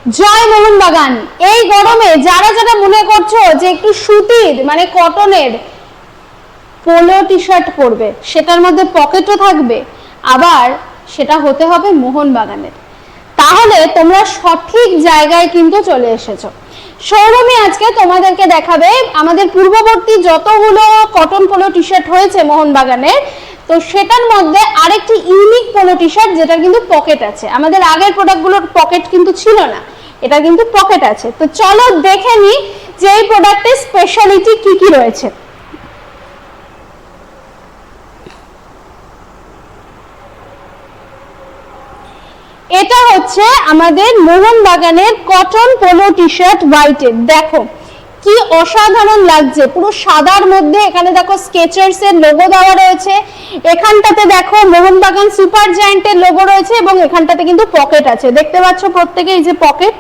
জয় মোহনবাগান। এই গরমে যারা যারা মনে করছো যে একটু সুতির মানে কটনের পোলো টি শার্ট পরবে, সেটার মধ্যে পকেটও থাকবে, আবার সেটা হতে হবে মোহনবাগানের, তাহলে তোমরা সঠিক জায়গায় কিন্তু চলে এসেছো। সৌরমী আজকে তোমাদেরকে দেখাবে আমাদের পূর্ববর্তী যতগুলো কটন পোলো টি শার্ট হয়েছে মোহনবাগানের, তো সেটার মধ্যে আরেকটি ইউনিক পোলো টি শার্ট যেটা কিন্তু পকেট আছে। আমাদের আগের প্রোডাক্টগুলোর পকেট কিন্তু ছিল না, এটা কিন্তু পকেট আছে। তো চলো দেখে নি যে এই প্রোডাক্টের স্পেশালিটি কি কি রয়েছে। এটা হচ্ছে আমাদের মোহনবাগানের কটন পোলো টি শার্ট হোয়াইটের। দেখো কি অসাধারণ লাগছে, পুরো সাদার মধ্যে এখানে দেখো স্কেচার্স এর লোগো দেওয়া রয়েছে, এখানটাতে দেখো মোহনবাগান সুপার জায়ান্টের লোগো রয়েছে এবং এখানটাতে কিন্তু পকেট আছে। দেখতে পাচ্ছ প্রত্যেকে এই যে পকেট,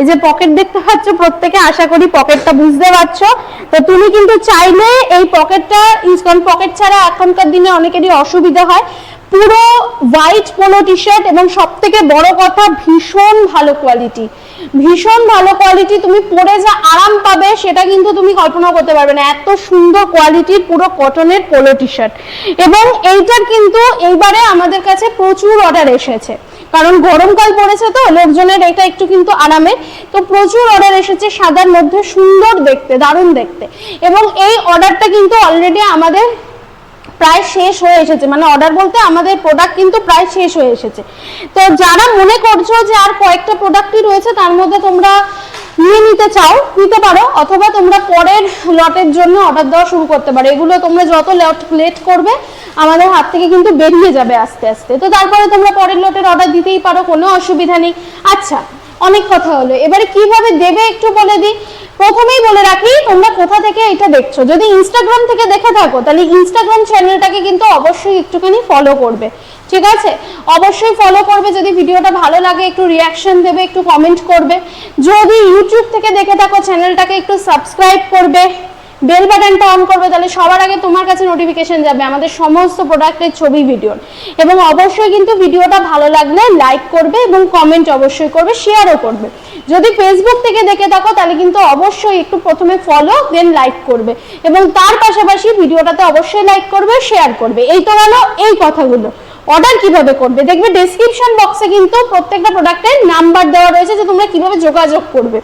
এই যে পকেট দেখতে পাচ্ছ প্রত্যেকে, আশা করি পকেটটা বুঝতে পারছো। তো তুমি কিন্তু চাইলে এই পকেটটা ইউজ করুন, পকেট ছাড়া এখনকার দিনে অনেকেরই অসুবিধা হয়। পুরো হোয়াইট পোলো টি শার্ট এবং সব থেকে বড় কথা ভীষণ ভালো কোয়ালিটি, ভীষণ ভালো কোয়ালিটি। তুমি পরে যা আরাম পাবে সেটা কিন্তু তুমি কল্পনা করতে পারবে না, এত সুন্দর কোয়ালিটির পুরো কটনের পোলো টি শার্ট। এবং এইটার কিন্তু এইবারে আমাদের কাছে প্রচুর অর্ডার এসেছে, কারণ গরমকাল পড়েছে তো লোকজনের এটা একটু কিন্তু আরামের, তো প্রচুর অর্ডার এসেছে। সাদার মধ্যে সুন্দর দেখতে, দারুণ দেখতে। এবং এই অর্ডারটা কিন্তু অলরেডি আমাদের প্রায় শেষ হয়ে এসেছে, মানে অর্ডার বলতে আমাদের প্রোডাক্ট কিন্তু প্রায় শেষ হয়ে এসেছে। তো যারা মনে করছো যে আর কয়েকটা প্রোডাক্টই রয়েছে তার মধ্যে তোমরা নিয়ে নিতে চাও নিতে পারো, অথবা তোমরা পরের লটের জন্য অর্ডার দেওয়া শুরু করতে পারো। এগুলো তোমরা যত লেট করবে আমাদের হাত থেকে কিন্তু বেরিয়ে যাবে আস্তে আস্তে, তো তারপরে তোমরা পরের লটের অর্ডার দিতেই পারো, কোনো অসুবিধা নেই। আচ্ছা, অনেক কথা হলো, এবারে কিভাবে দেবে একটু বলে দিই। প্রথমেই বলে রাখি তোমরা কোথা থেকে এটা দেখছো। যদি ইনস্টাগ্রাম থেকে দেখে থাকো তাহলে ইনস্টাগ্রাম চ্যানেলটাকে কিন্তু অবশ্যই একটুখানি ফলো করবে, ঠিক আছে? অবশ্যই ফলো করবে। যদি ভিডিওটা ভালো লাগে একটু রিয়াকশন দেবে, একটু কমেন্ট করবে। যদি ইউটিউব থেকে দেখে থাকো চ্যানেলটাকে একটু সাবস্ক্রাইব করবে, বেল বাটনটা অন করবে, তাহলে সবার আগে তোমার কাছে নোটিফিকেশন যাবে আমাদের সমস্ত প্রোডাক্টের ছবি ভিডিওর। এবং অবশ্যই কিন্তু ভিডিওটা ভালো লাগলে লাইক করবে এবং কমেন্ট অবশ্যই করবে, শেয়ারও করবে। যদি ফেসবুক থেকে দেখে থাকো তাহলে কিন্তু অবশ্যই একটু প্রথমে ফলো দেন লাইক করবে, এবং তার পাশাপাশি ভিডিওটাতে অবশ্যই লাইক করবে, শেয়ার করবে। এই তো গেল এই কথাগুলো। অর্ডার কিভাবে করবে দেখবে ডেসক্রিপশন বক্সে কিন্তু প্রত্যেকটা প্রোডাক্টের নাম্বার দেওয়া রয়েছে যে তোমরা কিভাবে যোগাযোগ করবে,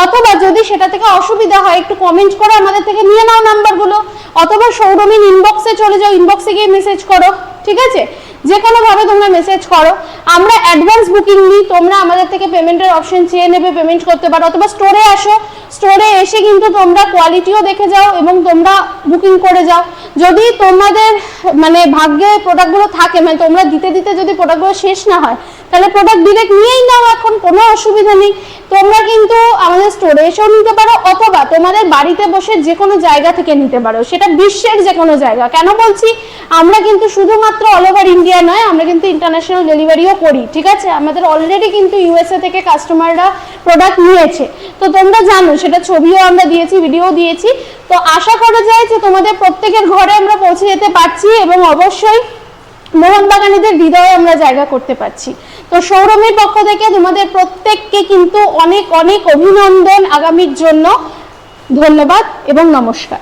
অথবা যদি সেটা থেকে অসুবিধা হয় একটু কমেন্ট করে আমাদের থেকে নিয়ে নাও নাম্বারগুলো, অথবা সৌরমীর ইনবক্সে চলে যাও, ইনবক্সে গিয়ে মেসেজ করো, ঠিক আছে? যে কোনো ভাবে তোমরা মেসেজ করো। আমরা অ্যাডভান্স বুকিং নিই, তোমরা আমাদের থেকে পেমেন্টের অপশন চেয়ে নেবে, পেমেন্ট করতে পারো, অথবা স্টোরে আসো, স্টোরে এসে কিন্তু তোমরা কোয়ালিটিও দেখে যাও এবং তোমরা বুকিং করে যাও। যদি তোমাদের মানে ভাগ্যে প্রোডাক্টগুলো থাকে, মানে তোমরা দিতে দিতে যদি প্রোডাক্টগুলো শেষ না হয় তাহলে প্রোডাক্ট ডিরেক্ট নিয়েই নাও, এখন কোনো অসুবিধা নেই। তোমরা কিন্তু আমাদের স্টোরে এসেও নিতে পারো, অথবা তোমাদের বাড়িতে বসে যে কোনো জায়গা থেকে নিতে পারো, সেটা বিশ্বের যে কোনো জায়গা। কেন বলছি, আমরা কিন্তু শুধুমাত্র অল ওভার ইন্ডিয়া নয়, আমরা কিন্তু ইন্টারন্যাশনাল ডেলিভারিও করি, ঠিক আছে? আমাদের অলরেডি কিন্তু ইউএসএ থেকে কাস্টমাররা প্রোডাক্ট নিয়েছে, তো তোমরা জানো, সেটা ছবিও আমরা দিয়েছি, ভিডিও দিয়েছি। তো আশা করা যায় যে তোমাদের প্রত্যেকের ঘরে আমরা পৌঁছে যেতে পারছি এবং অবশ্যই মোহনবাগানীদের হৃদয়ে আমরা জায়গা করতে পারছি। তো সৌরমীর পক্ষ থেকে তোমাদের প্রত্যেককে কিন্তু অনেক অনেক অভিনন্দন আগামীর জন্য। ধন্যবাদ এবং নমস্কার।